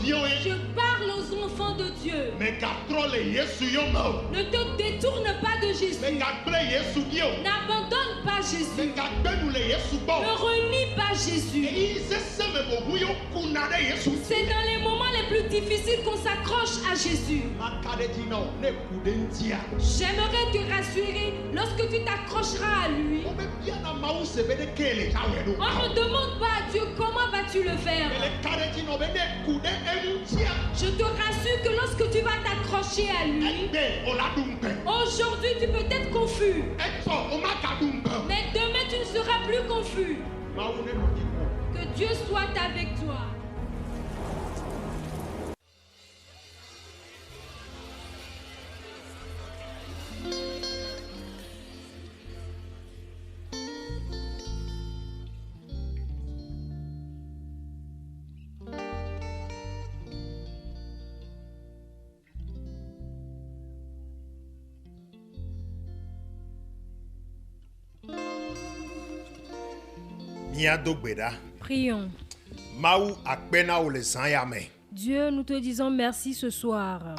Je parle aux enfants de Dieu. Ne te détourne pas de Jésus. N'abandonne pas Jésus. Ne renie pas Jésus. C'est dans les moments les plus difficiles qu'on s'accroche à Jésus. J'aimerais te rassurer, lorsque tu t'accrocheras à lui, on ne demande pas à Dieu comment vas-tu le faire. Je te rassure que lorsque tu vas t'accrocher à lui, aujourd'hui tu peux être confus, mais demain tu ne seras plus confus. Que Dieu soit avec toi. Prions. Dieu, nous te disons merci ce soir.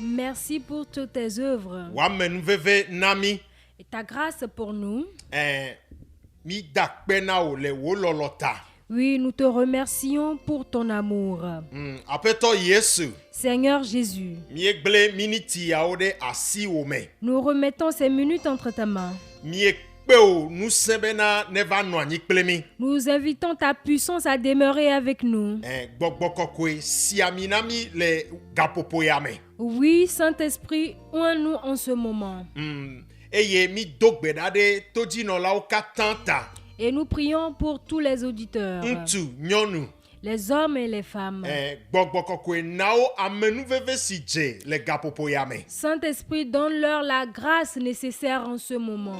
Merci pour toutes tes œuvres et ta grâce pour nous. Oui, nous te remercions pour ton amour. Seigneur Jésus, nous remettons ces minutes entre ta main. Nous invitons ta puissance à demeurer avec nous. Oui, Saint-Esprit, oins-nous en ce moment. Et nous prions pour tous les auditeurs, les hommes et les femmes. Saint-Esprit, donne-leur la grâce nécessaire en ce moment.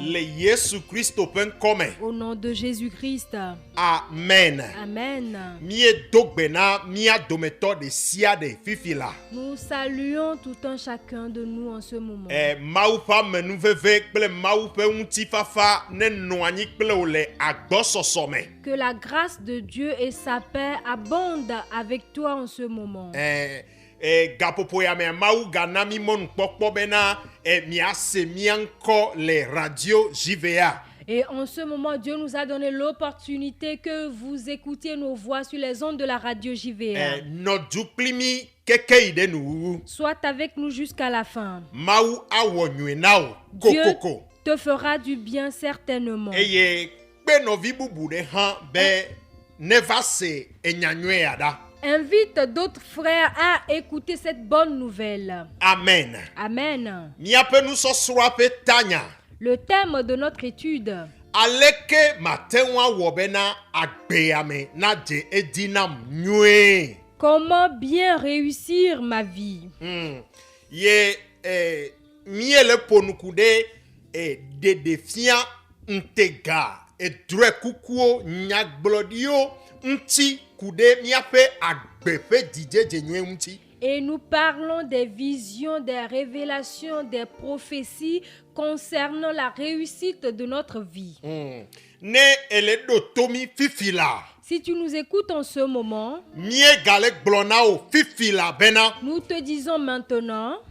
Au nom de Jésus-Christ. Amen. Amen. Nous saluons tout un chacun de nous en ce moment. Que la grâce de Dieu et sa paix abondent avec toi en ce moment. Et en ce moment, Dieu nous a donné l'opportunité que vous écoutiez nos voix sur les ondes de la radio JVA. Sois avec nous jusqu'à la fin. Dieu te fera du bien certainement. Invite d'autres frères à écouter cette bonne nouvelle. Amen. Amen. Le thème de notre étude. Comment bien réussir ma vie? Et nous parlons des visions, des révélations, des prophéties concernant la réussite de notre vie. Si tu nous écoutes en ce moment, nous te disons maintenant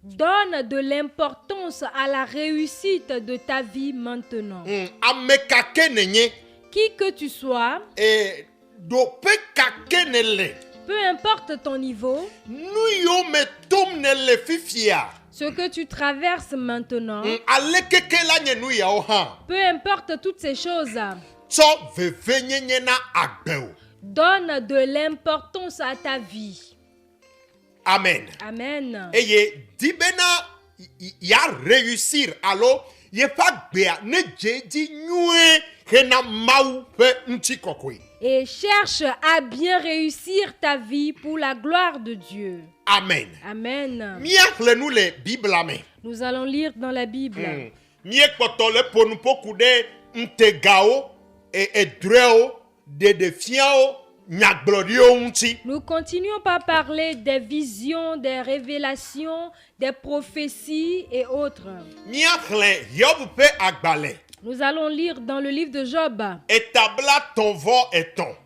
donne de l'importance à la réussite de ta vie maintenant. Qui que tu sois, peu importe ton niveau, ce que tu traverses maintenant, peu importe toutes ces choses, donne de l'importance à ta vie. Amen. Amen. Et dibena ya réussir alors ye pas bea ne jeji nyue hena mau pe ntikokwe. Et cherche à bien réussir ta vie pour la gloire de Dieu. Amen. Amen. Nous les Bible amen. Nous allons lire dans la Bible. Mie kpotole ponupoku de ntegao et dreo de defiao Nous continuons par parler des visions, des révélations, des prophéties et autres. Nous allons lire dans le livre de Job,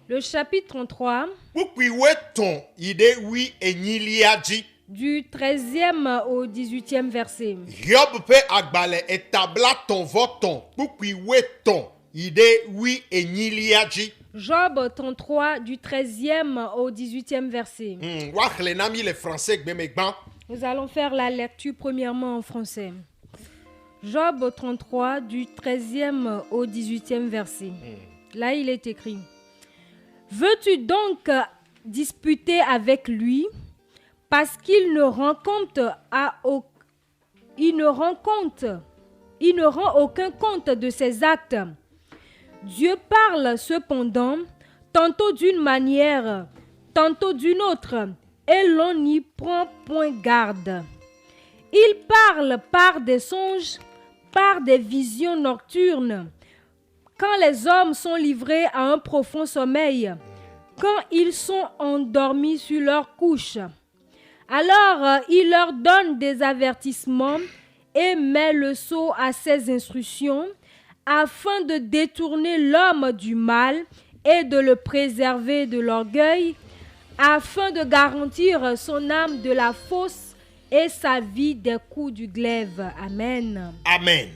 le chapitre 33, du 13e au 18e verset. Job 33, du 13e au 18e verset. Nous allons faire la lecture premièrement en français. Job 33, du 13e au 18e verset. Là, il est écrit: Veux-tu donc disputer avec lui parce qu'il ne rend aucun compte de ses actes? Dieu parle cependant, tantôt d'une manière, tantôt d'une autre, et l'on n'y prend point garde. Il parle par des songes, par des visions nocturnes, quand les hommes sont livrés à un profond sommeil, quand ils sont endormis sur leur couche. Alors il leur donne des avertissements et met le sceau à ses instructions, afin de détourner l'homme du mal et de le préserver de l'orgueil, afin de garantir son âme de la fosse et sa vie des coups du glaive. Amen. Amen.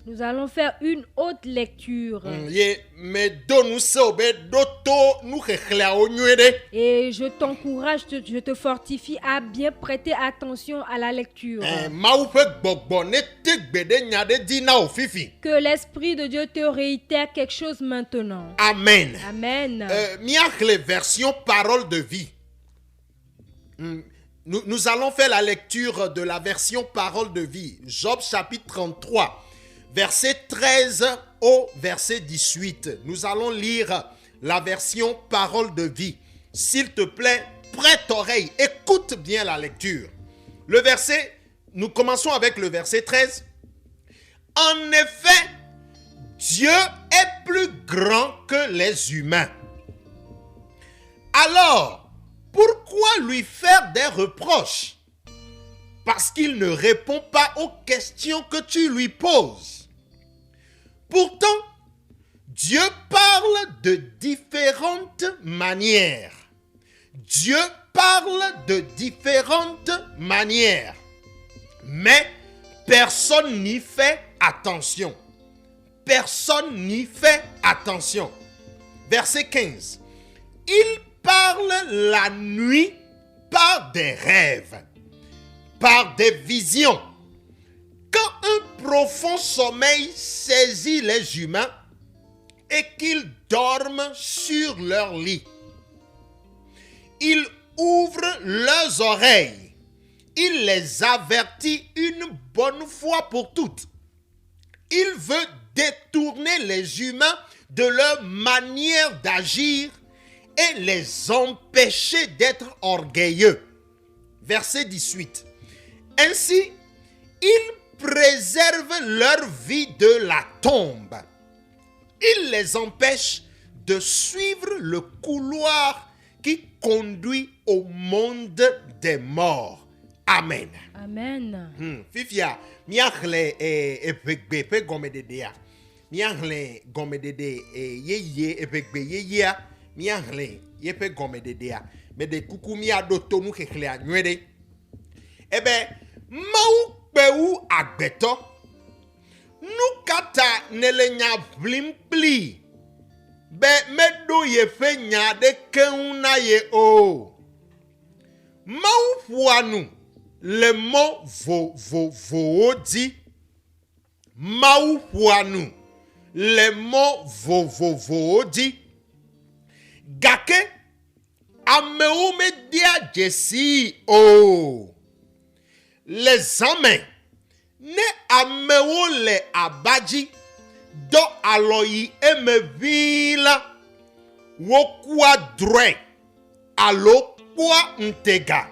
Nous allons faire une autre lecture. Et je t'encourage, je te fortifie à bien prêter attention à la lecture. Que l'Esprit de Dieu te réitère quelque chose maintenant. Amen. Amen. Version parole de vie. Nous allons faire la lecture de la version parole de vie. Job chapitre 33. Verset 13 au verset 18. Nous allons lire la version parole de vie. S'il te plaît, prête oreille, écoute bien la lecture. Nous commençons avec le verset 13. En effet, Dieu est plus grand que les humains. Alors, pourquoi lui faire des reproches? Parce qu'il ne répond pas aux questions que tu lui poses. Pourtant, Dieu parle de différentes manières. Dieu parle de différentes manières. Mais personne n'y fait attention. Personne n'y fait attention. Verset 15. Il parle la nuit par des rêves, par des visions. Quand un profond sommeil saisit les humains et qu'ils dorment sur leur lit, il ouvre leurs oreilles. Il les avertit une bonne fois pour toutes. Il veut détourner les humains de leur manière d'agir et les empêcher d'être orgueilleux. Verset 18. Ainsi, il préserve leur vie de la tombe. Il les empêche de suivre le couloir qui conduit au monde des morts. Amen. Amen. Fifia, miachle epegbe gomededea. Miachle gomedede yeye epegbe yeyea. Miachle yepe gomededea. Mais de kuku mia doto nu kekle anwede. Ebe mau Peu agbeto nukata nelenya blimpli be medo ye fenya de keuna ye o maufuanu le mot vo dit maufuanu le mot vo dit gake ameume dia jesi o les hommes ne amewo le abaji do aloyi emevila wokua dre alo kwa ntega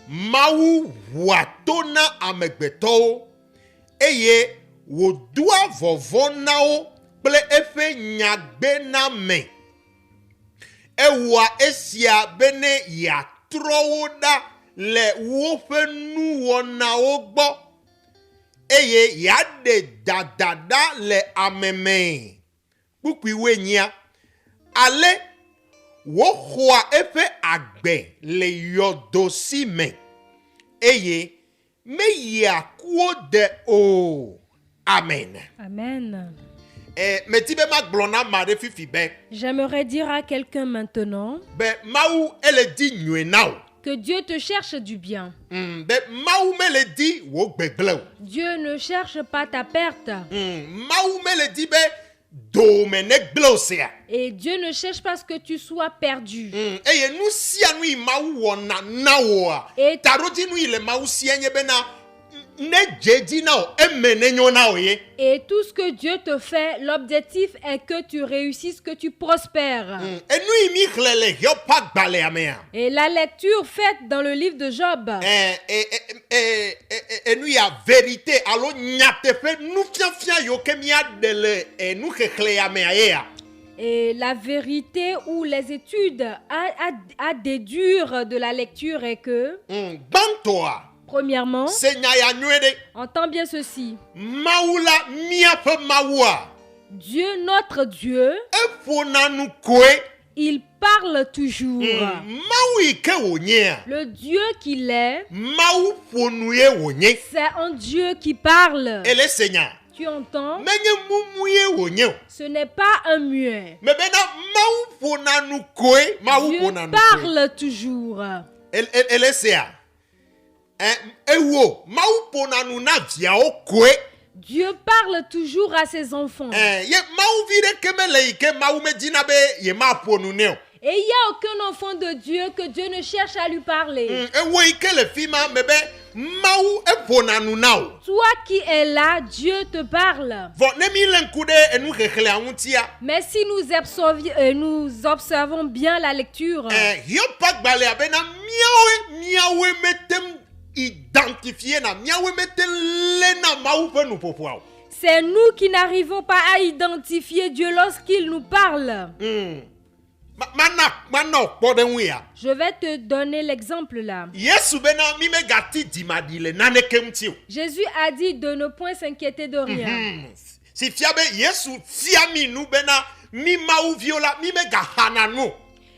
mawu watona amegbeto eye wo doa vovo na wo ple efe nyagbe na me ewa esia bene ya trowo da le wo fe nu wona wo gbo eye ya de dadada le ameme pupi wenya ale wo khoa efe agbe le yodosi me eye me ya kuo de o amen. Amen. Metibe ma glona mare fifi be. J'aimerais dire à quelqu'un maintenant Be maou ele di nyue nao. que Dieu te cherche du bien. Be maou me le di wo gbegle. Dieu ne cherche pas ta perte. Maou me le di be do me ne glosia. Et Dieu ne cherche pas ce que tu sois perdu. Eye nu sia nu maou wona nawo. Et Tarodi nu ile maou sia nye be na ne jeji nao emene nyo nao ye. Et tout ce que Dieu te fait, l'objectif est que tu réussisses, que tu prospères. E nu imi khlele yo pa gbale amea. Et la lecture faite dans le livre de Job, E nu ya vérité alo nyate fe nu fiafia yo ke mi adele nu khle amea ya. et la vérité ou les études à déduire de la lecture est que, Bantoa premièrement, senya ya nwede entends bien ceci. maula mia fe mawa Dieu, notre Dieu, e fona nu koe il parle toujours. maui ke wonye Le Dieu qu'il est, mau fonuye wonye c'est un Dieu qui parle. ele senya Tu entends? menye mumuye wonye Ce n'est pas un muet. me bena mau fona nu koe mau Dieu fona nu koe parle toujours. ele sea ewo mau fona nu na via o koe Dieu parle toujours à ses enfants. ye mau vire kemele ike mau medina be ye ma ponu ne Et il n'y a aucun enfant de Dieu que Dieu ne cherche à lui parler. ewo ike le fima mebe mau e fona nu nao Toi qui es là, Dieu te parle. vo ne mi lenkude enu khekhle antia Mais si nous observons bien la lecture, yo pa gbale abena miawe metem identifier na miawe metem le na mau fe nu popoa c'est nous qui n'arrivons pas à identifier Dieu lorsqu'il nous parle. mana podenwia Je vais te donner l'exemple là. yesu bena mi me gati dimadile na ne kemtio Jésus a dit de ne point s'inquiéter de rien. si fiabe yesu fiami nu bena mi mau viola mi me gahana nu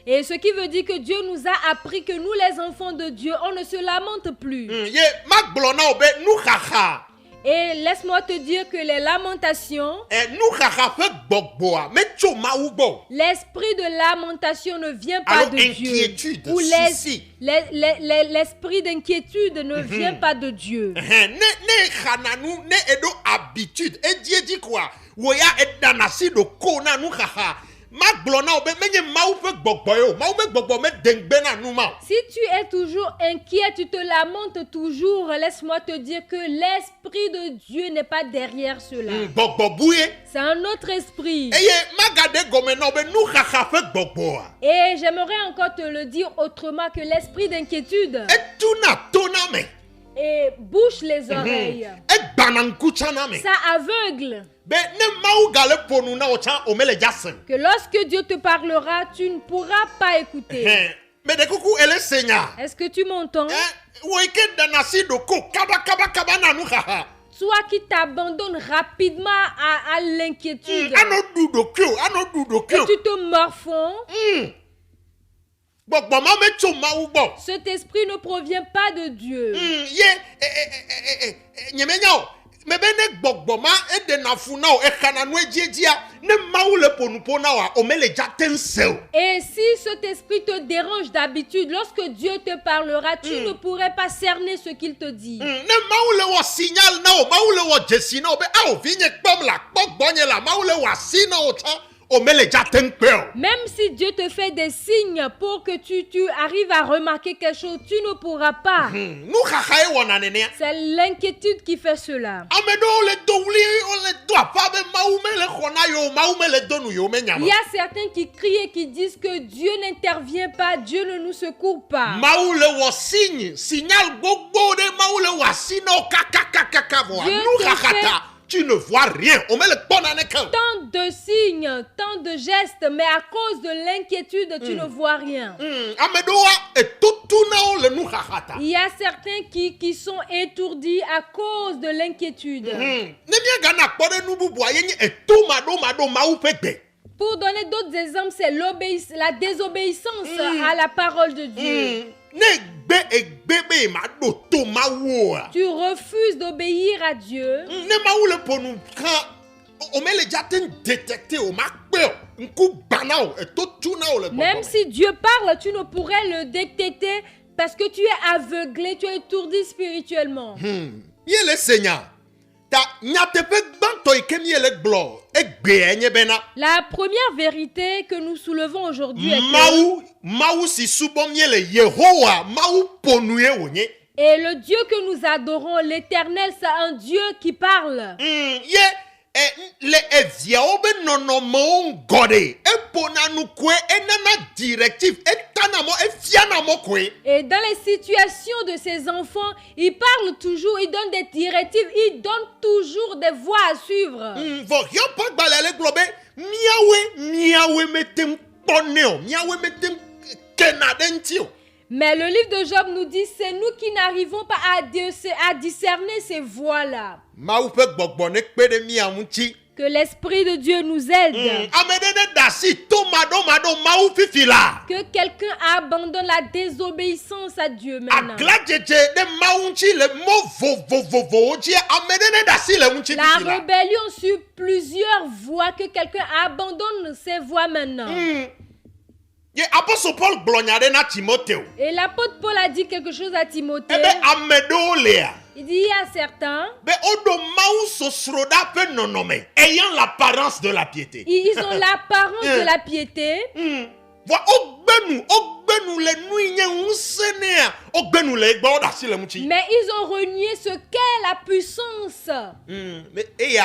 Et ce qui veut dire que Dieu nous a appris que nous les enfants de Dieu, on ne se lamente plus. ye magblona obe nu khaha Et laisse-moi te dire que les lamentations, nu khaha fe gbogboa me cho mau gbo l'esprit de lamentation ne vient pas alors de inquiétude Dieu. Ou si l'esprit d'inquiétude ne vient pas de Dieu. ne khana nu ne edo habitude e die di quoi wo ya edanasi do ko na nu khaha magblona obe menye mau fe gbogbo yo mau me gbogbo me dengbe na nu ma Si tu es toujours inquiet, tu te lamentes toujours, laisse-moi te dire que l'esprit de Dieu n'est pas derrière cela. gbogbo buye C'est un autre esprit. eye magade gomena obe nu khaha fe gbogbo a Et j'aimerais encore te le dire autrement que l'esprit d'inquiétude etuna tona me et bouche les oreilles. egbanankuchana me Ça aveugle. be ne mau gale ponu na ocha omele jasen Que lorsque Dieu te parlera, tu ne pourras pas écouter. me de kuku ele senya Est-ce que tu m'entends? wo ike danasi do ko kaba na nu khaha Toi qui t'abandonnes rapidement à l'inquiétude. ano du do Et tu te morfonds. gbogbo ma me cho mau gbo Cet esprit ne provient pas de Dieu. ye nyemenya me be ne gbogbo ma e de na funa o e kana nu ejejia ne mau le ponu pona wa omele jaten sel Et si cet esprit te dérange d'habitude, lorsque Dieu te parlera, tu ne pourrais pas cerner ce qu'il te dit. ne mau le wo signal na o mau le wo jesi na o be a o vinye kpom la gbogbo nye la mau le wa si na o cha omele jaten pel Même si Dieu te fait des signes pour que tu arrives à remarquer quelque chose, tu ne pourras pas. nu khaha e wona ne ne C'est l'inquiétude qui fait cela. amedo le douli o le do apa be mau me le khona yo mau me le donu yo me Il nyama y a certains qui crient et qui disent que Dieu n'intervient pas, Dieu ne nous secourt pas. mau le wo signal gbogbo de mau le wa si na o kaka vo Dieu nu te khata tu ne vois rien. On met le bon anakan. Tant de signes, tant de gestes, mais à cause de l'inquiétude, tu ne vois rien. Il y a certains qui sont étourdis à cause de l'inquiétude. Pour donner d'autres exemples, c'est la désobéissance à la parole de Dieu. Tu refuses d'obéir à Dieu. Même si Dieu parle, tu ne pourrais le détecter parce que tu es aveuglé, tu es étourdi spirituellement. La première vérité que nous soulevons aujourd'hui est que et le Dieu que nous adorons, l'Éternel, c'est un Dieu qui parle. Et dans les situations de ces enfants, il parle toujours, il donne des directives, il donne toujours des voies à suivre. Mais le livre de Job nous dit, c'est nous qui n'arrivons pas à discerner ces voies-là. Que l'Esprit de Dieu nous aide. Que quelqu'un abandonne la désobéissance à Dieu maintenant. La rébellion sur plusieurs voies, que quelqu'un abandonne ses voies maintenant. Et l'apôtre Paul a dit quelque chose à Timothée. Il dit à certains, ayant l'apparence de la piété. Ils ont l'apparence de la piété. Mais ils ont renié ce qu'est la puissance. Et il y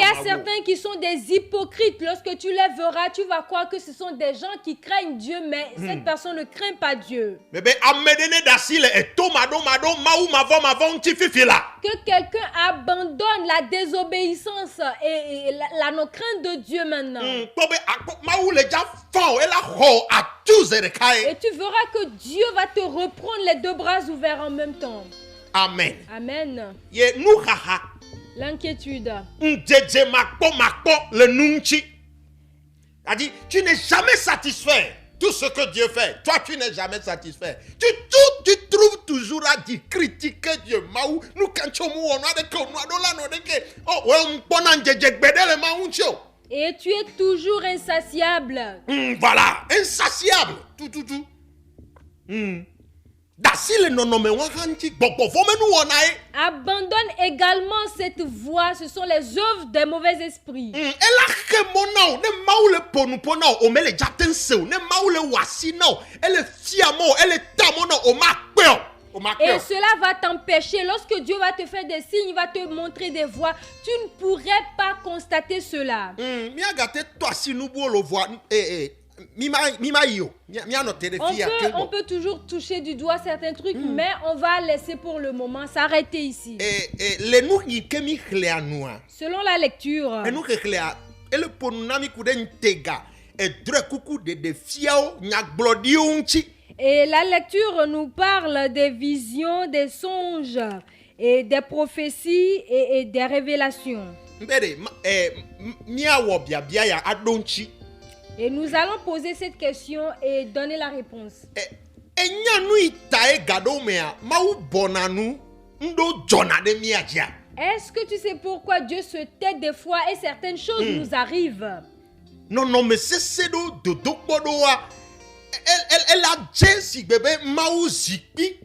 a certains qui sont des hypocrites. Lorsque tu les verras, tu vas croire que ce sont des gens qui craignent Dieu, mais cette personne ne craint pas Dieu. Que quelqu'un abandonne la désobéissance et la non-crainte de Dieu maintenant. Et tu verras que Dieu va te reprendre les deux bras ouverts en même temps. Amen. Amen. L'inquiétude. A dit, tu n'es jamais satisfait. Tout ce que Dieu fait, toi tu n'es jamais satisfait. Tu trouves toujours à dire critiquer Dieu. Et tu es toujours insatiable. Voilà, insatiable. Tout. Abandonne également cette voie. Ce sont les œuvres des mauvais esprits. Et cela va t'empêcher. Lorsque Dieu va te faire des signes, il va te montrer des voies, tu ne pourrais pas constater cela. On peut toujours toucher du doigt certains trucs, mais on va laisser pour le moment s'arrêter ici. Selon la lecture, et la lecture nous parle des visions, des songes, et des prophéties et des révélations. Et nous allons poser cette question et donner la réponse. Est-ce que tu sais pourquoi Dieu se tait des fois et certaines choses nous arrivent? Non, mais c'est elle a dit bébé mauziki.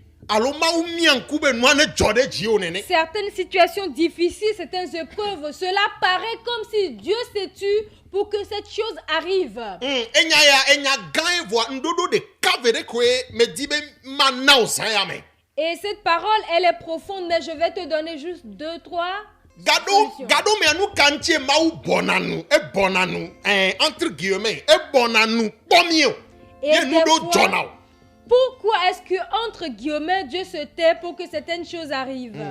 Certaines situations difficiles, certaines épreuves, cela paraît comme si Dieu s'est tu pour que cette chose arrive. Et cette parole, elle est profonde, mais je vais te donner juste 2, 3. Gado me anu kantie mau bonanu entre guillemets bonanu pomio. Et Pourquoi est-ce que, entre guillemets, Dieu se tait pour que certaines choses arrivent?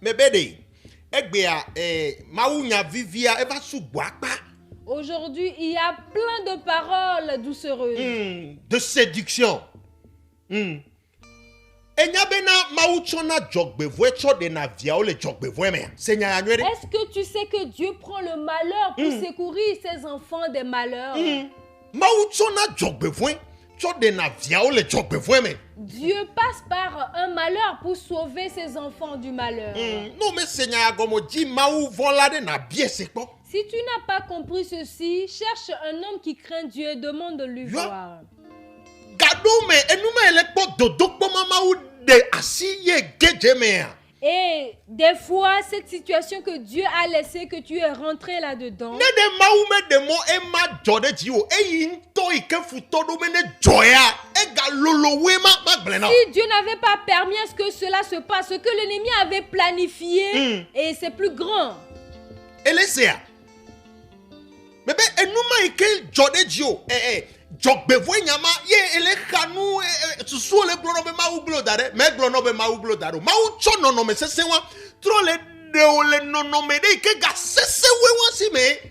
Mais bédé, maounya vivia eva soubouakba. Aujourd'hui, il y a plein de paroles doucereuses. De séduction. Est-ce que tu sais que Dieu prend le malheur pour secourir ses enfants des malheurs? Dieu passe par un malheur pour sauver ses enfants du malheur. Si tu n'as pas compris ceci, cherche un homme qui craint Dieu et demande de lui voir. Et des fois, cette situation que Dieu a laissé, que tu es rentré là-dedans, si Dieu n'avait pas permis à ce que cela se passe, ce que l'ennemi avait planifié, et c'est plus grand.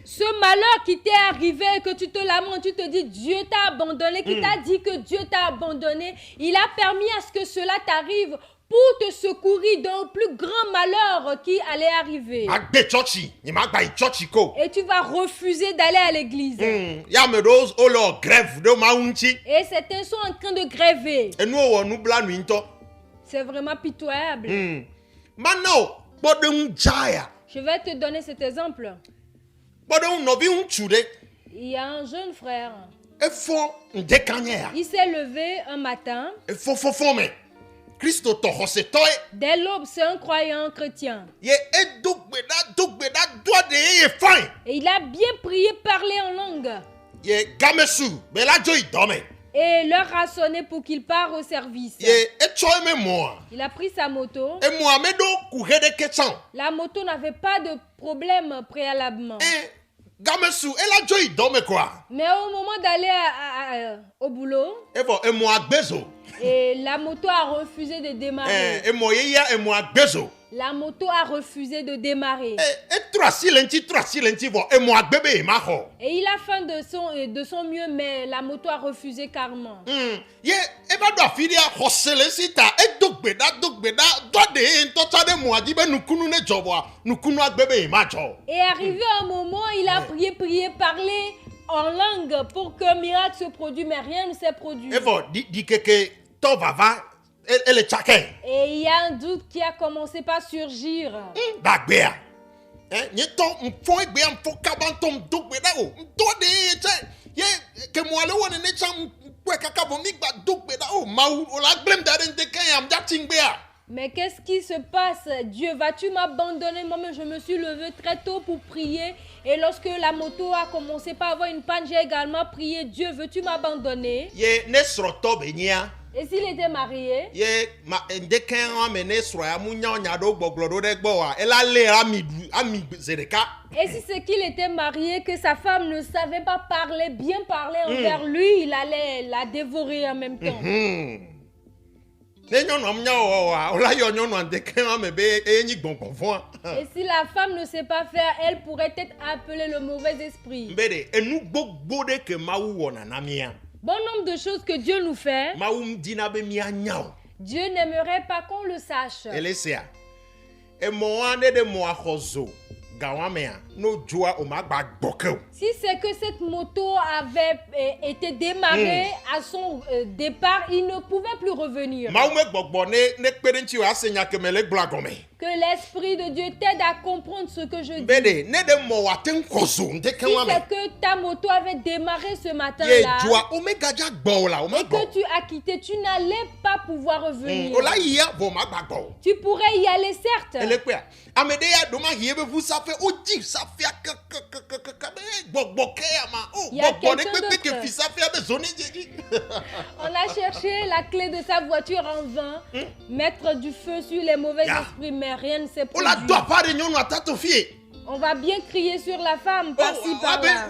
Ce malheur qui t'est arrivé et que tu te lamentes, tu te dis Dieu t'a abandonné, qui t'a dit que Dieu t'a abandonné, il a permis à ce que cela t'arrive pour te secourir d'un plus grand malheur qui allait arriver. Et tu vas refuser d'aller à l'église. Et certains sont en train de gréver. C'est vraiment pitoyable. Je vais te donner cet exemple. Il y a un jeune frère. Il s'est levé un matin. Dès l'aube, c'est un croyant chrétien. Et il a bien prié, parlé en langue. Et leur a sonné pour qu'il parte au service. Il a pris sa moto. La moto n'avait pas de problème préalablement. Mais au moment d'aller au boulot, et la moto a refusé de démarrer. La moto a refusé de démarrer. Et il a fait de son mieux, mais la moto a refusé carrément. Et arrivé à un moment, il a prié, parlé en langue pour que un miracle se produise, mais rien ne s'est produit. Et il y a un doute qui a commencé par surgir. Mais qu'est-ce qui se passe? Dieu, vas-tu m'abandonner? Moi-même, je me suis levé très tôt pour prier. Et lorsque la moto a commencé par avoir une panne, j'ai également prié. Dieu, veux-tu m'abandonner? Et s'il était marié? Et si c'est qu'il était marié, que sa femme ne savait pas parler, bien parler envers lui, il allait la dévorer en même temps. Et si la femme ne sait pas faire, elle pourrait être appelée le mauvais esprit. Bon nombre de choses que Dieu nous fait, Dieu n'aimerait pas qu'on le sache. Si c'est que cette moto avait été démarrée à son départ, il ne pouvait plus revenir. Que l'Esprit de Dieu t'aide à comprendre ce que je dis. Si c'est que ta moto avait démarré ce matin-là et que tu as quitté, tu n'allais pas pouvoir revenir. Tu pourrais y aller, certes. Il y a quelqu'un d'autre. On a cherché la clé de sa voiture en vain, mettre du feu sur les mauvais esprits, mais rien ne s'est produit. On va bien crier sur la femme par-ci par-là.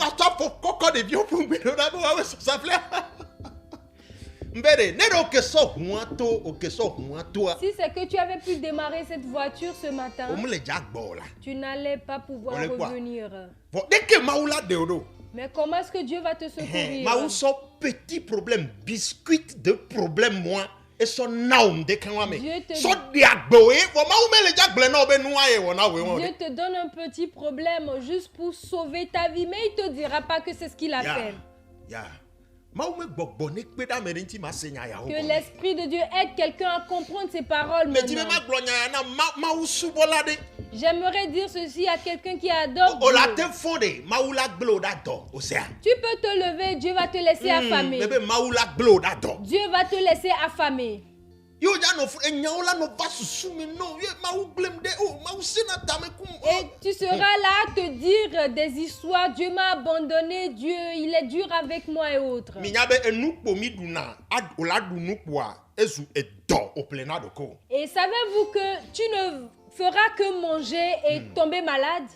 Si c'est que tu avais pu démarrer cette voiture ce matin, tu n'allais pas pouvoir revenir. Mais comment est-ce que Dieu va te secourir? Petit problème, biscuit de problème, moi. Et son naum de Dieu te donne un petit problème juste pour sauver ta vie, mais il ne te dira pas que c'est ce qu'il a fait. Que l'Esprit de Dieu aide quelqu'un à comprendre ses paroles maintenant. J'aimerais dire ceci à quelqu'un qui adore Dieu. Tu peux te lever, Dieu va te laisser affamer. Dieu va te laisser affamer. Et tu seras là à te dire des histoires. Dieu m'a abandonné, Dieu, il est dur avec moi et autres. Et savez-vous que tu ne feras que manger et tomber malade?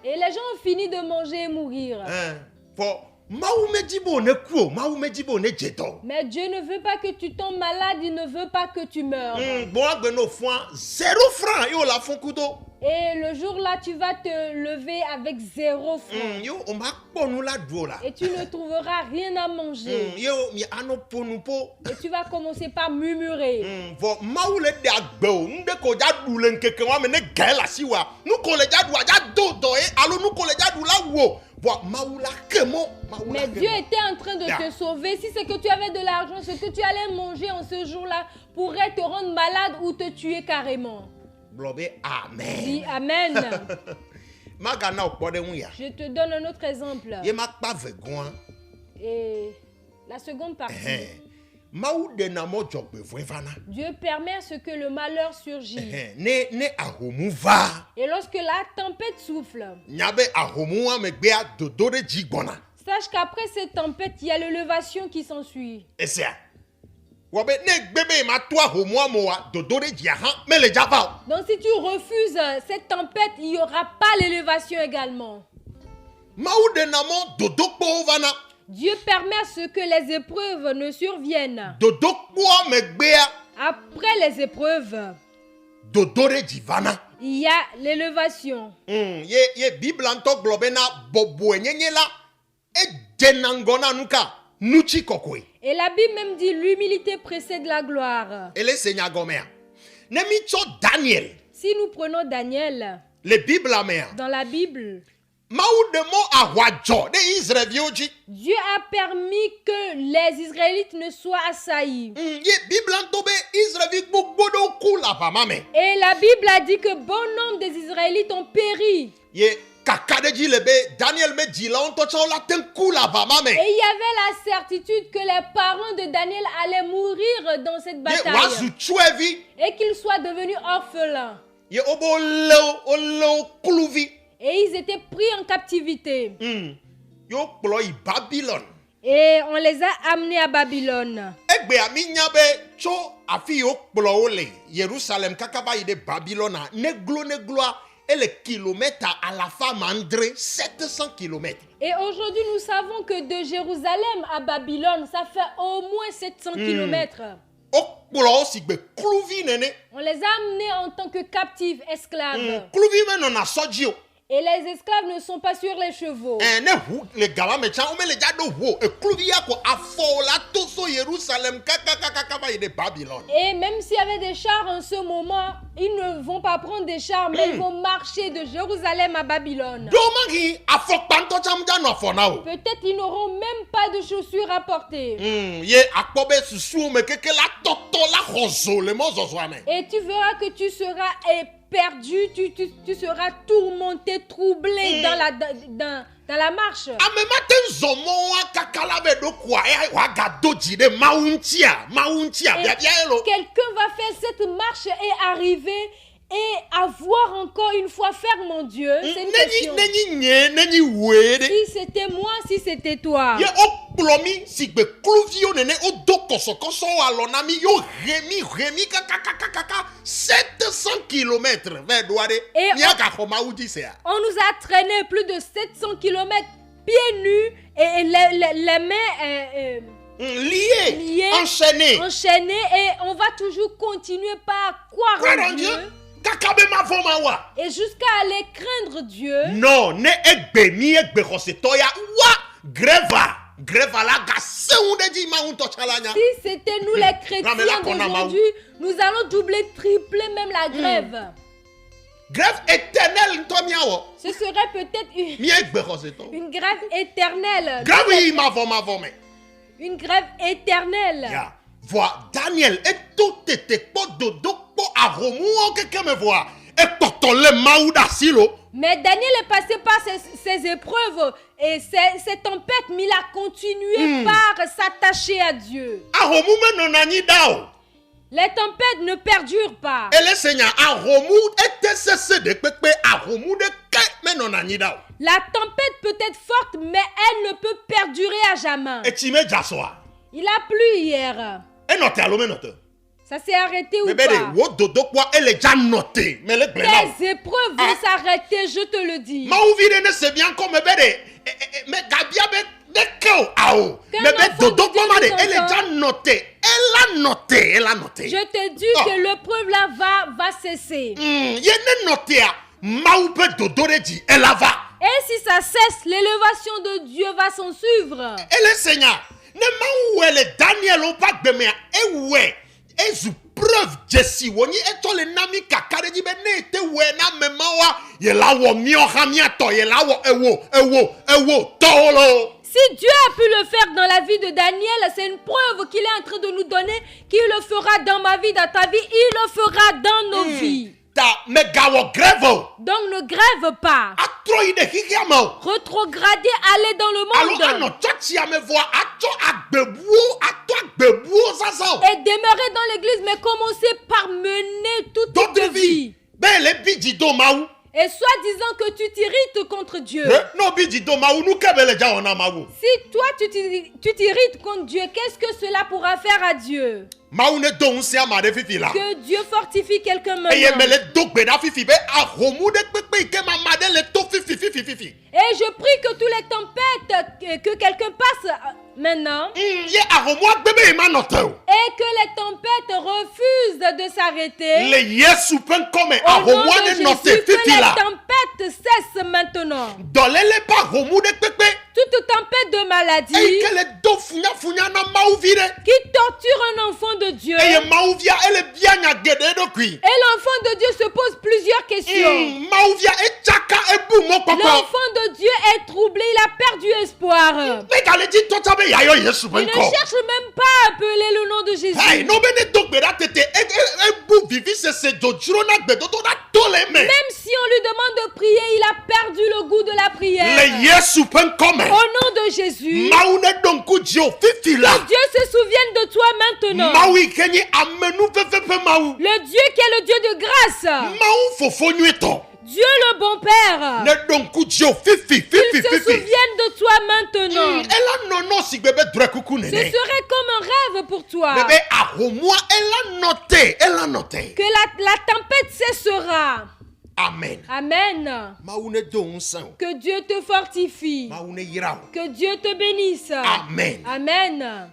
Et les gens ont fini de manger et mourir. Mais Dieu ne veut pas que tu tombes malade, il ne veut pas que tu meurs. Et le jour-là, tu vas te lever avec 0 francs. Et tu ne trouveras rien à manger. Et tu vas commencer par murmurer. Mais Dieu était en train de te sauver. Si c'est que tu avais de l'argent, ce que tu allais manger en ce jour-là pourrait te rendre malade ou te tuer carrément. Amen. Dis Amen. Je te donne un autre exemple. Et la seconde partie. Dieu permet à ce que le malheur surgisse. Et lorsque la tempête souffle, sache qu'après cette tempête, il y a l'élévation qui s'ensuit. Donc si tu refuses cette tempête, il n'y aura pas l'élévation également. Dieu permet à ce que les épreuves ne surviennent. Après les épreuves, il y a l'élévation. Et la Bible même dit l'humilité précède la gloire. Si nous prenons Daniel, dans la Bible, Dieu a permis que les Israélites ne soient assaillis. Et la Bible a dit que bon nombre des Israélites ont péri. Et il y avait la certitude que les parents de Daniel allaient mourir dans cette bataille. Et qu'ils soient devenus orphelins. Et ils étaient pris en captivité. Et on les a amenés à Babylone. Et aujourd'hui, nous savons que de Jérusalem à Babylone, ça fait au moins 700 kilomètres. On les a amenés en tant que captifs, esclaves. Et les esclaves ne sont pas sur les chevaux. Et même s'il y avait des chars en ce moment, ils ne vont pas prendre des chars, mais ils vont marcher de Jérusalem à Babylone. Peut-être ils n'auront même pas de chaussures à porter. Et tu verras que tu seras perdu, tu seras tourmenté, troublé dans la marche. Quelqu'un va faire cette marche et arriver et avoir encore une fois faire mon Dieu. C'est une question. Si c'était moi, si c'était toi. 700 kilomètres vers Douaré. On nous a traîné plus de 700 kilomètres pieds nus et les mains liées, enchaînées. Et on va toujours continuer par croire en Dieu. Et jusqu'à aller craindre Dieu. Non, ne egbe mi egbe kosetoya wa greva. Si c'était nous les chrétiens d'aujourd'hui, nous allons doubler, tripler même la grève. Grève éternelle, ce serait peut-être une grève éternelle. Une grève éternelle. Vois, Daniel, et tout était pas dodo, pas aromou, quelqu'un me voit. Et pourtant, le maouda silo. Mais Daniel est passé par ces épreuves et ces tempêtes, mais il a continué par s'attacher à Dieu. Les tempêtes ne perdurent pas. Et le Seigneur, la tempête peut être forte, mais elle ne peut perdurer à jamais. Il a plu hier. Ça s'est arrêté ou pas? Elle est déjà notée. Les épreuves vont s'arrêter, je te le dis. Elle est déjà notée. Elle a noté. Je te dis que l'épreuve là va cesser. Et si ça cesse, l'élévation de Dieu va s'en suivre. Et le Seigneur, ne elle est Daniel au pas de mer. Et ouais. Et je preuve Jessie woni eto le nami kakare di bene te we na memawa ye la wo mio hamia to ye la wo tolo. Si Dieu a pu le faire dans la vie de Daniel, c'est une preuve qu'il est en train de nous donner qu'il le fera dans ma vie, dans ta vie, il le fera dans nos vies. Donc ne grève pas. Retrograder, aller dans le monde. Et demeurer dans l'église, mais commencer par mener toute ta vie. Et soi-disant que tu t'irrites contre Dieu. Si toi tu t'irrites contre Dieu, qu'est-ce que cela pourra faire à Dieu? Que Dieu fortifie quelqu'un maintenant. Et je prie que toutes les tempêtes, que quelqu'un passe maintenant. Et que les tempêtes refusent de s'arrêter. Au nom de Jésus, que les tempêtes cessent maintenant. Toute tempête de maladie qui torture un enfant de Dieu. Et l'enfant de Dieu se pose plusieurs questions. L'enfant de Dieu est troublé, il a perdu espoir. Il ne cherche même pas à appeler le nom de Jésus. Même si on lui demande de prier, il a perdu le goût de la prière. Au nom de Jésus, que Dieu se souvienne de toi maintenant. Le Dieu qui est le Dieu de grâce. Dieu le bon Père. Qu'il se souvienne de toi maintenant. Ce serait comme un rêve pour toi. Que la tempête cessera. Amen. Amen. Que Dieu te fortifie. Que Dieu te bénisse. Amen. Amen.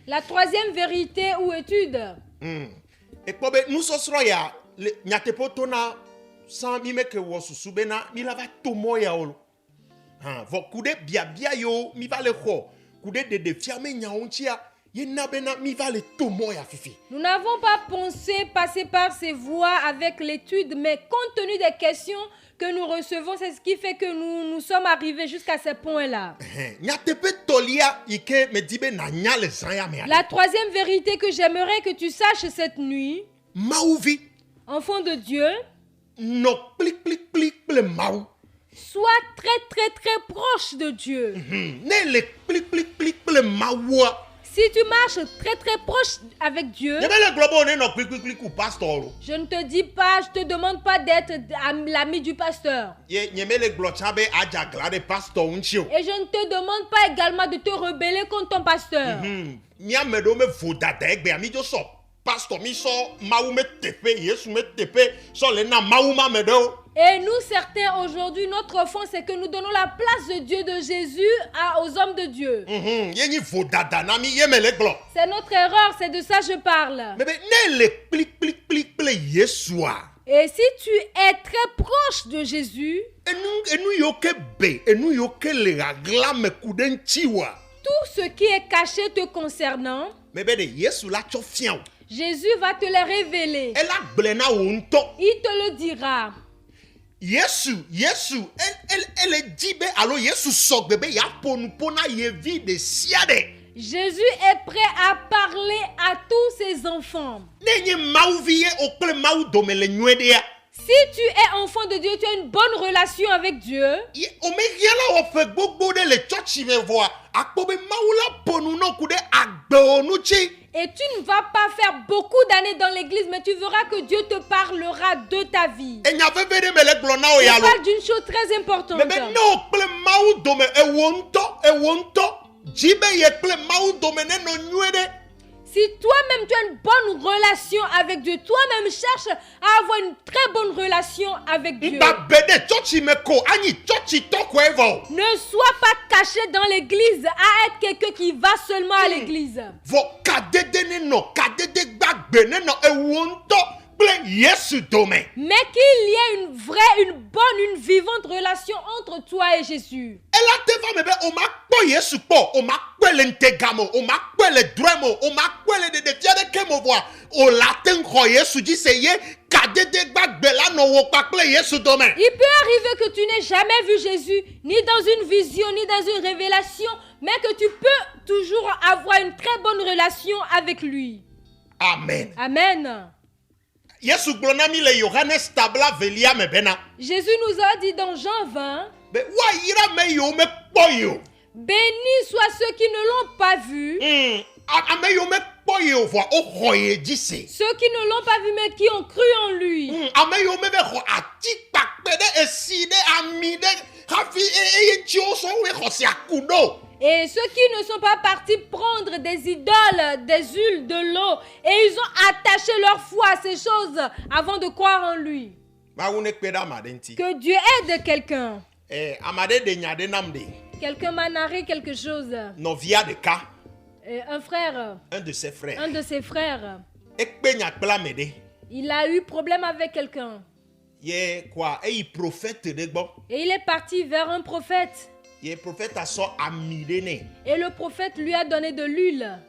La troisième vérité ou étude. Et nous sommes nous n'avons pas pensé passer par ces voies avec l'étude, mais compte tenu des questions que nous recevons, c'est ce qui fait que nous sommes arrivés jusqu'à ce point-là. La troisième vérité que j'aimerais que tu saches cette nuit, enfant de Dieu, sois très proche de Dieu. Si tu marches très proche avec Dieu, je ne te dis pas, je te demande pas d'être l'ami du pasteur. Et je ne te demande pas également de te rebeller contre ton pasteur. pastor mi so maume tepe yesu me tepe so le na mauma medo. Et nous, certains, aujourd'hui, notre offense, c'est que nous donnons la place de Dieu, de Jésus, aux hommes de Dieu. C'est notre erreur, c'est de ça que je parle. Et si tu es très proche de Jésus, tout ce qui est caché te concernant, Jésus va te les révéler. Il te le dira. Jésus est prêt à parler à tous ses enfants. Si tu es enfant de Dieu, tu as une bonne relation avec Dieu. Et tu ne vas pas faire beaucoup d'années dans l'église, mais tu verras que Dieu te parlera de ta vie. Il parle d'une chose très importante. Si toi-même tu as une bonne relation avec Dieu, toi-même cherche à avoir une très bonne relation avec Dieu. Ne sois pas caché dans l'église à être quelqu'un qui va seulement à l'église. Mais qu'il y ait une vraie, une bonne, une vivante relation entre toi et Jésus. Il peut arriver que tu n'aies jamais vu Jésus, ni dans une vision, ni dans une révélation, mais que tu peux toujours avoir une très bonne relation avec lui. Amen. Amen. Jésus nous a dit dans Jean 20, bénis soient ceux qui ne l'ont pas vu, ceux qui ne l'ont pas vu mais qui ont cru en lui. Et ceux qui ne sont pas partis prendre des idoles, des huiles, de l'eau, et ils ont attaché leur foi à ces choses avant de croire en lui. Que Dieu aide quelqu'un. Quelqu'un m'a narré quelque chose. Un frère. Un de ses frères. Un de ses frères. Il a eu problème avec quelqu'un. Et il est parti vers un prophète. Et le prophète lui a donné de l'huile.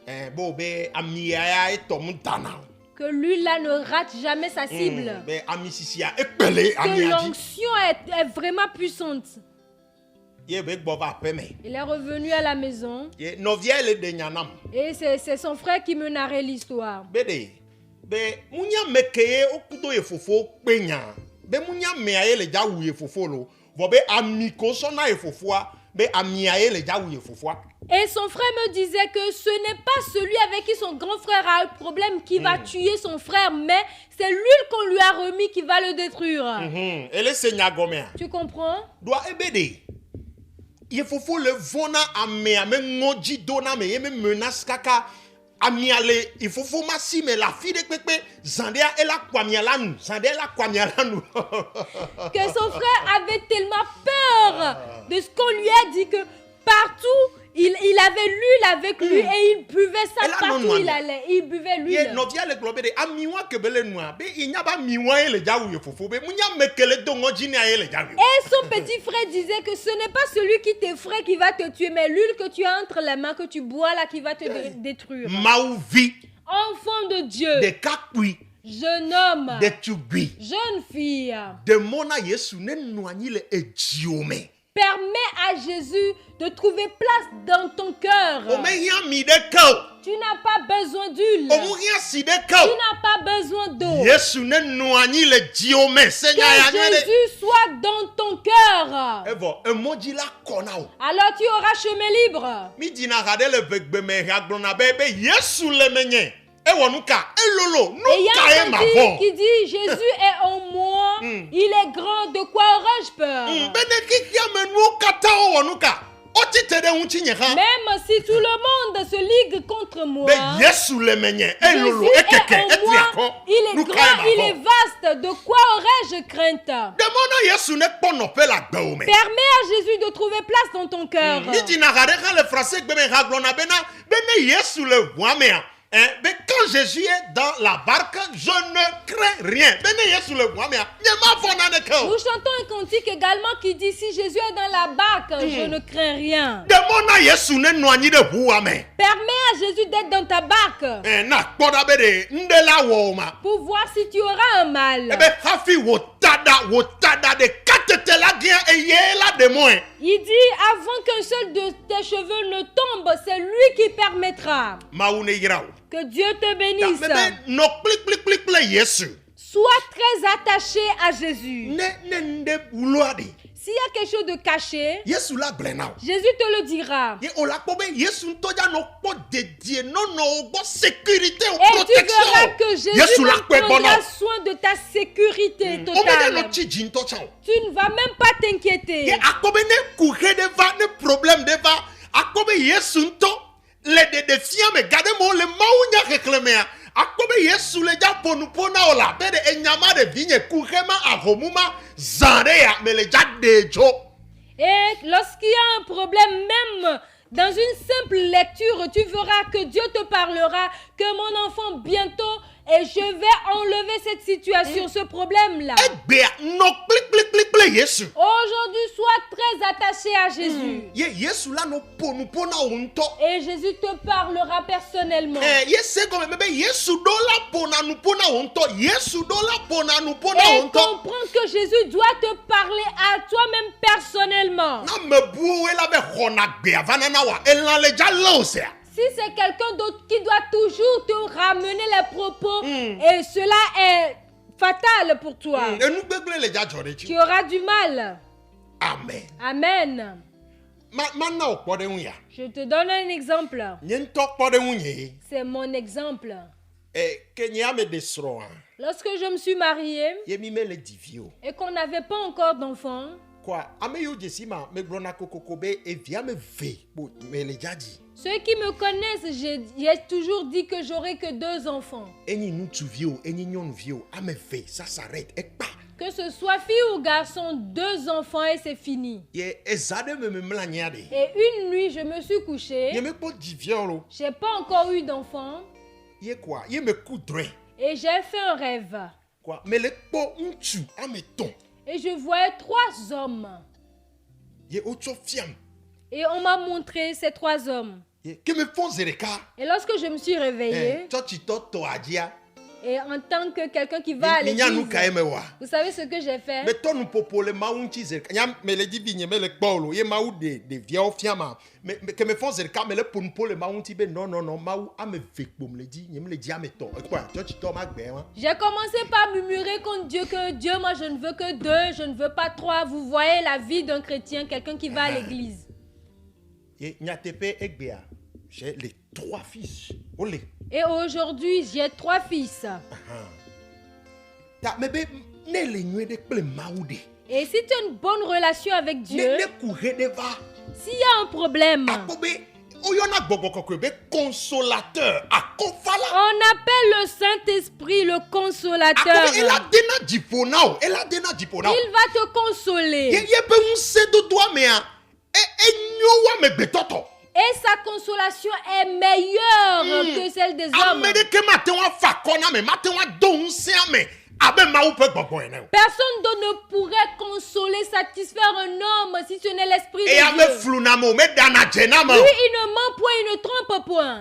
Que l'huile là ne rate jamais sa cible. Que l'onction est vraiment puissante. Il est revenu à la maison. Et c'est son frère qui me narrait l'histoire. Et son frère me disait que ce n'est pas celui avec qui son grand frère a un problème qui va tuer son frère, mais c'est l'huile qu'on lui a remis qui va le détruire. Tu comprends? Il faut le vona il faut massi mais la fille de Pepe Zandéa et la kwamialanu que son frère avait tellement peur de ce qu'on lui a dit que partout il avait l'huile avec lui et il buvait ça partout où il allait. Il buvait l'huile. Et son petit frère disait que ce n'est pas celui qui t'effraie qui va te tuer, mais l'huile que tu as entre les mains, que tu bois là, qui va te détruire. Enfant de Dieu. Jeune homme. Jeune fille. Permets à Jésus de trouver place dans ton cœur. Tu n'as pas besoin d'huile. Tu n'as pas besoin d'eau. Que Jésus soit dans ton cœur. Alors tu auras chemin libre. Et il y a un qui dit Jésus est en moi, il est grand, de quoi aurais-je peur? Même si tout le monde se ligue contre moi, Jésus est en moi, il est grand, il est vaste. De quoi aurais-je crainte? Permets à Jésus de trouver place dans ton cœur. Mais quand Jésus est dans la barque, je ne crains rien. Nous chantons un cantique également qui dit: si Jésus est dans la barque, je ne crains rien. Permets à Jésus d'être dans ta barque pour voir si tu auras un mal. Il dit: avant qu'un seul de tes cheveux ne tombe, c'est lui qui permettra. Que Dieu te bénisse. Sois très attaché à Jésus. S'il y a quelque chose de caché, Jésus te le dira. Et tu verras que Jésus prendra soin de ta sécurité totale. Tu ne vas même pas t'inquiéter. Et lorsqu'il y a un problème, même dans une simple lecture, tu verras que Dieu te parlera, que mon enfant bientôt, et je vais enlever cette situation, ce problème-là. Aujourd'hui, sois très attaché à Jésus. Et Jésus te parlera personnellement. Et comprends que Jésus doit te parler à toi-même personnellement. Si c'est quelqu'un d'autre qui doit toujours te ramener les propos, et cela est fatal pour toi, tu auras du mal. Amen. Amen. Je te donne un exemple. C'est mon exemple. Lorsque je me suis mariée et qu'on n'avait pas encore d'enfants, ceux qui me connaissent, j'ai toujours dit que j'aurais que 2 enfants. Que ce soit fille ou garçon, 2 enfants et c'est fini. Et une nuit, je me suis couchée. J'ai pas encore eu d'enfant. Et j'ai fait un rêve. Et je voyais 3 hommes. Et on m'a montré ces 3 hommes. Et lorsque je me suis réveillée, et en tant que quelqu'un qui va à l'église, vous savez ce que j'ai fait? J'ai commencé par murmurer contre Dieu que Dieu, moi je ne veux que 2, je ne veux pas 3. Vous voyez la vie d'un chrétien, quelqu'un qui va à l'église. J'ai les 3 fils. Et aujourd'hui, j'ai 3 fils. Et si tu as une bonne relation avec Dieu, s'il y a un problème, on appelle le Saint-Esprit le consolateur. Il va te consoler. Et sa consolation est meilleure que celle des hommes. Personne d'autre ne pourrait consoler, satisfaire un homme si ce n'est l'Esprit de Dieu. Lui, il ne ment point, il ne trompe point.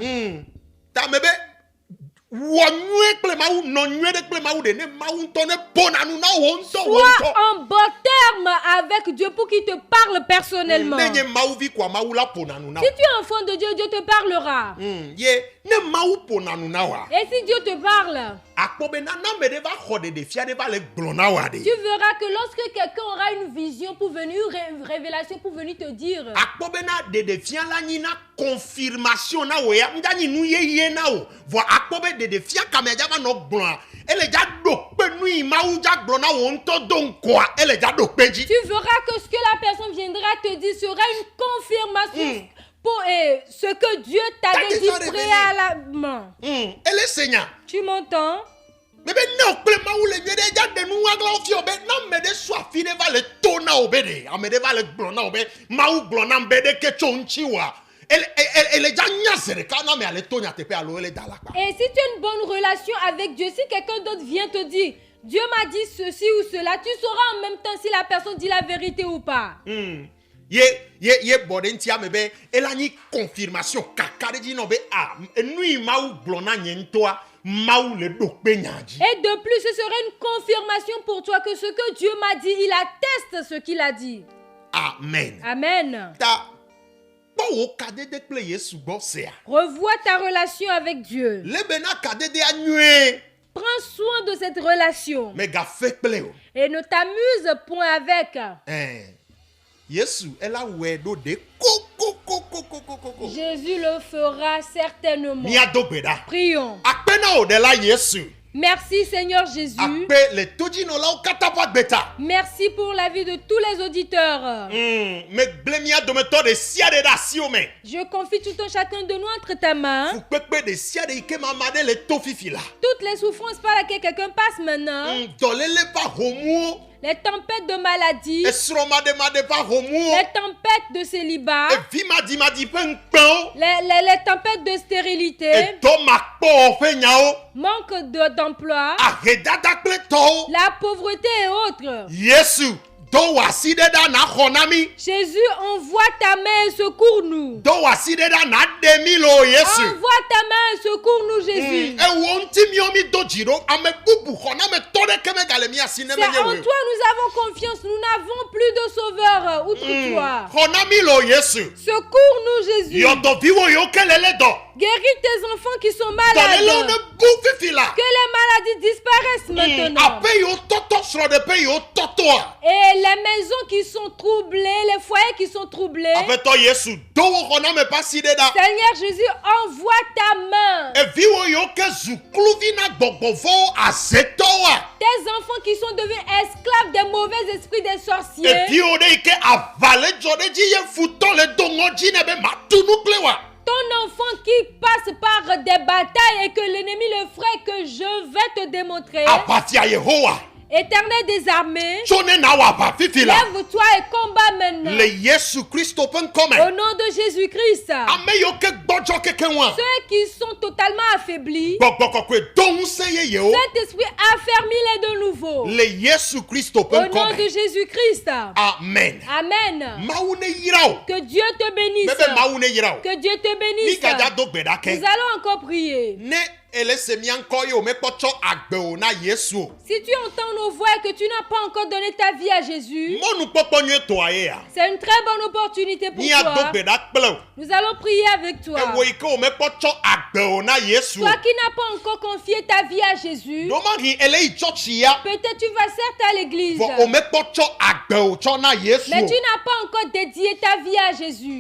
Sois en bon terme avec Dieu pour qu'il te parle personnellement. Si tu es enfant de Dieu, Dieu te parlera. Et si Dieu te parle, tu verras que lorsque quelqu'un aura une vision pour venir, une révélation pour venir te dire, confirmation que ce que la personne viendra te dire sera une confirmation pour ce que Dieu t'avait dit préalablement. Elle est Seigneur. Tu m'entends? Mais non, clément ou les miens déjà de nous agla ofio be non me de soit fine va le tona obede a me de va le glona obe mau glona mbede ke chonchiwa elle est déjà nyasere kana me ale tonya te pe alo ele dalaka. Et si tu as une bonne relation avec Dieu, si quelqu'un d'autre vient te dire Dieu m'a dit ceci ou cela, tu sauras en même temps si la personne dit la vérité ou pas. Ye bodentia me be elani confirmation kakare di no be a nui mau glona nyentoa. Et de plus, ce serait une confirmation pour toi que ce que Dieu m'a dit, il atteste ce qu'il a dit. Amen. Amen. Revois ta relation avec Dieu. Prends soin de cette relation. Et ne t'amuse point avec. Jésus le fera certainement. Prions. Merci Seigneur Jésus. Merci pour la vie de tous les auditeurs. Je confie tout un chacun de nous entre ta main. Toutes les souffrances par lesquelles quelqu'un passe maintenant. Les tempêtes de maladie, les tempêtes de célibat, les tempêtes de stérilité, manque d'emploi, la pauvreté et autres. Jésus, envoie ta main et secours-nous. Envoie ta main et secours-nous, Jésus. C'est en toi nous avons confiance. Nous n'avons plus de sauveur outre toi. Secours-nous, Jésus. Guéris tes enfants qui sont malades. Que les maladies disparaissent maintenant. Et les maisons qui sont troublées, les foyers qui sont troublés. Seigneur Jésus, envoie ta main. Tes enfants qui sont devenus esclaves des mauvais esprits des sorciers. Ton enfant qui passe par des batailles et que l'ennemi le ferait, que je vais te démontrer. Éternel des armées, lève-toi et combat maintenant. Au nom de Jésus-Christ, ceux qui sont totalement affaiblis, Saint-Esprit, affermis-les de nouveau. Au nom de Jésus-Christ. Amen. Amen. Que Dieu te bénisse. Que Dieu te bénisse. Nous allons encore prier. Si tu entends nos voix et que tu n'as pas encore donné ta vie à Jésus, c'est une très bonne opportunité pour toi. Nous allons prier avec toi. Toi qui n'as pas encore confié ta vie à Jésus, peut-être tu vas certes à l'église, mais tu n'as pas encore dédié ta vie à Jésus.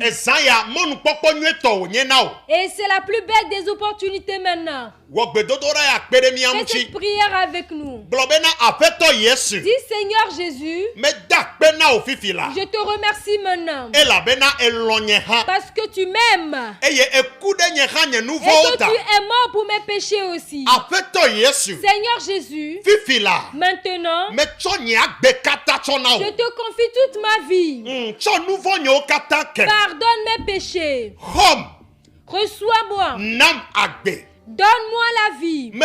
Et c'est la plus belle des opportunités maintenant. Fais cette prière avec nous. Dis Seigneur Jésus, je te remercie maintenant parce que tu m'aimes et que tu es mort pour mes péchés aussi. Seigneur Jésus, maintenant je te confie toute ma vie. Pardonne mes péchés. Reçois-moi. Donne-moi la vie. Je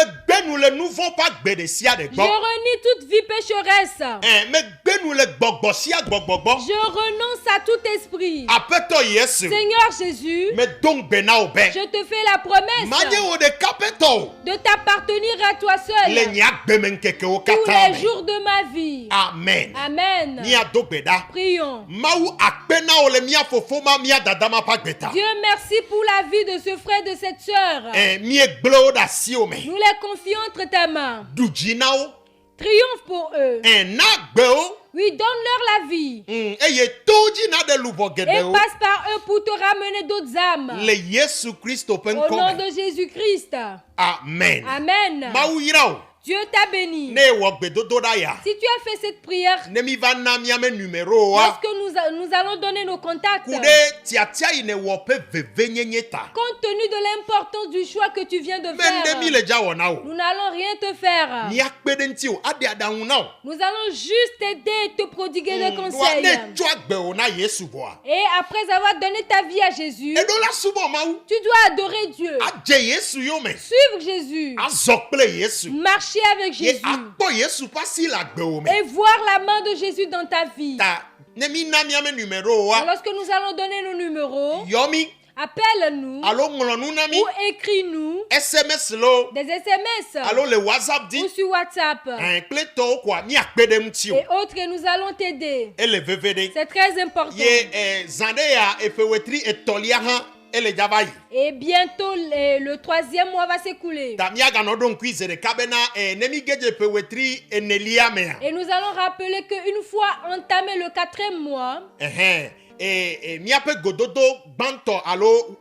renie toute vie pécheresse. Je renonce à tout esprit. Seigneur Jésus, je te fais la promesse de t'appartenir à toi seul tous les jours de ma vie. Amen. Amen. Prions. Dieu, merci pour la vie de ce frère et de cette sœur. Nous les confions entre ta main. Triomphe pour eux. Oui, donne-leur la vie. Et passe par eux pour te ramener d'autres âmes. Au nom de Jésus-Christ. Amen. Amen. Dieu t'a béni. Ne wo gbedododa ya. Si tu as fait cette prière, Ne mi va na miame numéro wa. lorsque nous allons donner nos contacts, Kude tiatia ine wo pe vevenyenyeta. compte tenu de l'importance du choix que tu viens de Mende mi faire, le ja wona o. nous n'allons rien te faire. Ni akpede nti o ade adahuna o. Nous allons juste t'aider et te prodiguer des Wa conseils. ne twa gbe o na Yesu boa. Et après avoir donné ta vie à Jésus, Edo la subo ma u. tu dois adorer Dieu, Aje Yesu yo me. suivre Jésus, Azokple Yesu. marcher avec Ye Jésus akpo Yesu pasi la gbe o me. et voir la main de Jésus dans ta vie. Ta ne mi na miame numéro wa. Lorsque nous allons donner nos numéros, Yomi appelle-nous alo ngolonu na mi. ou écris-nous SMS lo. des SMS Alo le WhatsApp di. ou sur WhatsApp Un kleto kwa ni akpede mti o. et autres et nous allons t'aider. Ele vevede. C'est très important. Ye zande ya efewetri etolia han ele javayi. Et bientôt, le 3e mois va s'écouler. Tamia ganodo nkuize de kabena nemi geje efewetri enelia mea. Et nous allons rappeler qu'une fois entamé le 4e mois, Miape gododo banto alo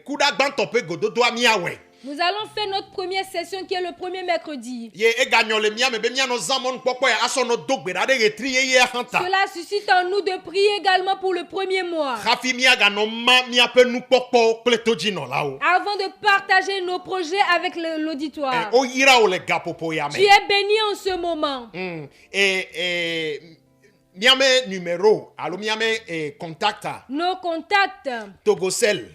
kuda banto pe gododo amiawe. nous allons faire notre première session qui est le premier mercredi. Ye eganyo le miame be miano zamon pokpo ya aso no dogbera de retri ye hanta. Cela suscite en nous de prier également pour le premier mois. Rafi miaga no ma miape nu pokpo kleto no lao. Avant de partager nos projets avec l'auditoire. O yira o le gapopo ya Tu me. es béni en ce moment. Miame numéro alo miame contacta Nos contacts, Togocel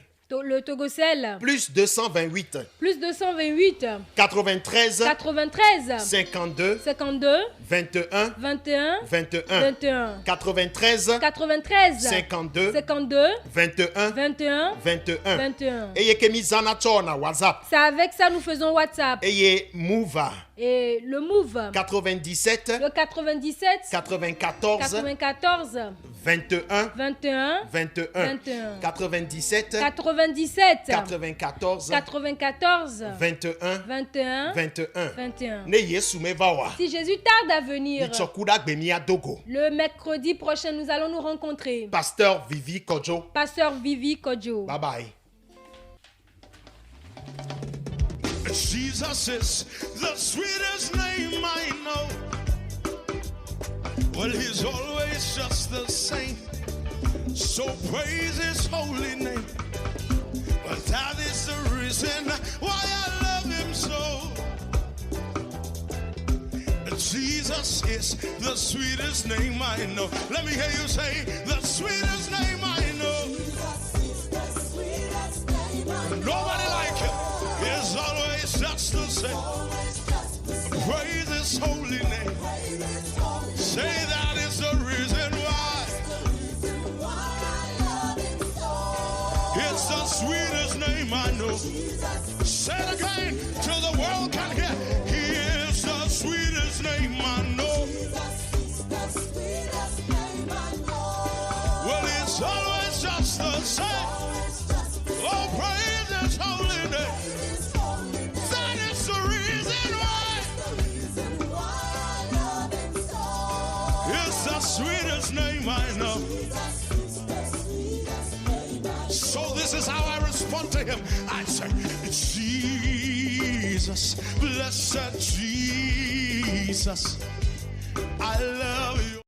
le Togocel, plus 228 plus 228 93 93 52 52 21 21 21 21 93 93 52 52 21 21 21 21. Eye kemi zana chona WhatsApp. C'est avec ça nous faisons WhatsApp. Eye Mova Et le Move, 97 le 97 94 94 21 21 21 21 97 97 94 94 21 21 21 21. Ne Yesu me vawa. Si Jésus tarde à venir, Ichokuda gbemia dogo. le mercredi prochain, nous allons nous rencontrer. Pasteur Vivi Kojo. Pasteur Vivi Kodjo. Bye bye. Jesus is the sweetest name I know. Well, he's always just the same. So praise his holy name. But that is the reason why I love him so. Jesus is the sweetest name I know. Let me hear you say, the sweetest name I know. Nobody like him. It's always just the same. Praise his holy name. Say that is the reason why. It's the sweetest name I know. Say it again till the world can hear. He is the sweetest name I know. Well, it's always just the same. Oh, praise his holy name. That is the reason why. It's the sweetest name I know. So this is how I respond to him. I say, Jesus, blessed Jesus, I love